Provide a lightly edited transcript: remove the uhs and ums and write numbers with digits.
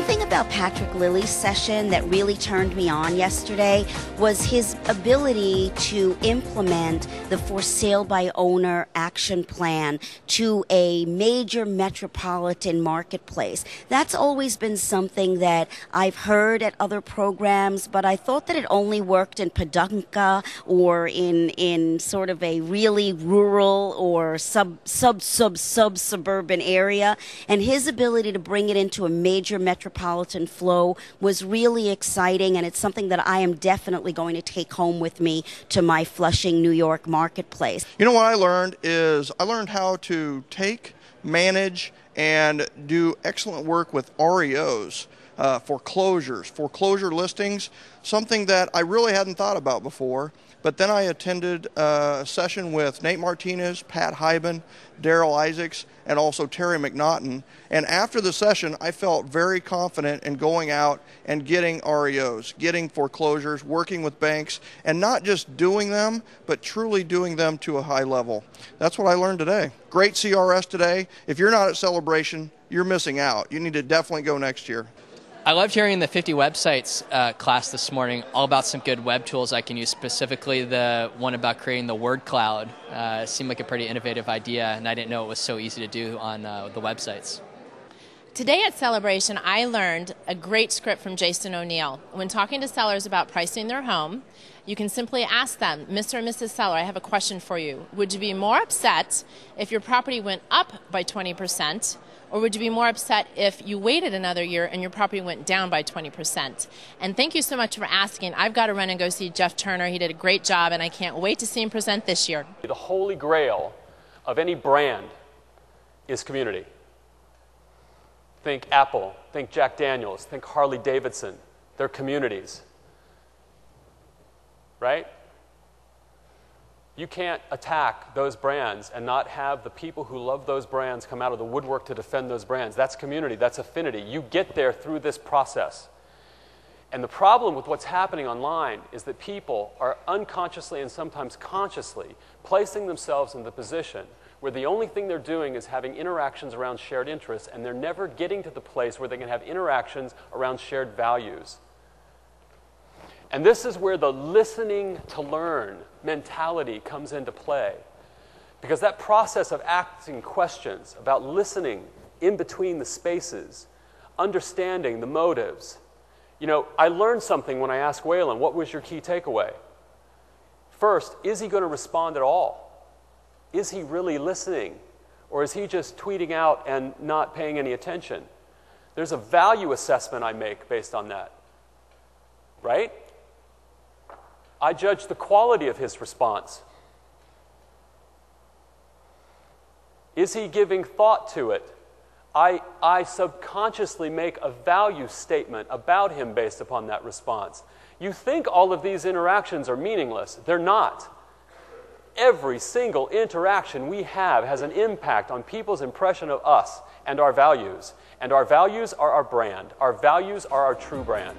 Something about Patrick Lilly's session that really turned me on yesterday was his ability to implement the for sale by owner action plan to a major metropolitan marketplace. That's always been something that I've heard at other programs, but I thought that it only worked in Paducah or in sort of a really rural or suburban area. And his ability to bring it into a major metropolitan flow was really exciting, and it's something that I am definitely going to take home with me to my Flushing, New York marketplace. You know what I learned is I learned how to take, manage, and do excellent work with REOs, foreclosure listings, something that I really hadn't thought about before. But then I attended a session with Nate Martinez, Pat Hyben, Daryl Isaacs, and also Terry McNaughton. And after the session, I felt very confident in going out and getting REOs, getting foreclosures, working with banks, and not just doing them, but truly doing them to a high level. That's what I learned today. Great CRS today. If you're not at Sell-a-bration, you're missing out. You need to definitely go next year. I loved hearing the 50 websites class this morning, all about some good web tools I can use, specifically the one about creating the word cloud. It seemed like a pretty innovative idea, and I didn't know it was so easy to do on the websites. Today at Sell-a-bration, I learned a great script from Jason O'Neill. When talking to sellers about pricing their home, you can simply ask them, Mr. and Mrs. Seller, I have a question for you. Would you be more upset if your property went up by 20%? Or would you be more upset if you waited another year and your property went down by 20%? And thank you so much for asking. I've got to run and go see Jeff Turner. He did a great job, and I can't wait to see him present this year. The holy grail of any brand is community. Think Apple, think Jack Daniels, think Harley Davidson. They're communities, right? You can't attack those brands and not have the people who love those brands come out of the woodwork to defend those brands. That's community, that's affinity. You get there through this process. And the problem with what's happening online is that people are unconsciously and sometimes consciously placing themselves in the position where the only thing they're doing is having interactions around shared interests, and they're never getting to the place where they can have interactions around shared values. And this is where the listening to learn mentality comes into play. Because that process of asking questions, about listening in between the spaces, understanding the motives. You know, I learned something when I asked Waylon, what was your key takeaway? First, is he going to respond at all? Is he really listening? Or is he just tweeting out and not paying any attention? There's a value assessment I make based on that. Right? I judge the quality of his response. Is he giving thought to it? I subconsciously make a value statement about him based upon that response. You think all of these interactions are meaningless. They're not. Every single interaction we have has an impact on people's impression of us and our values. And our values are our brand. Our values are our true brand.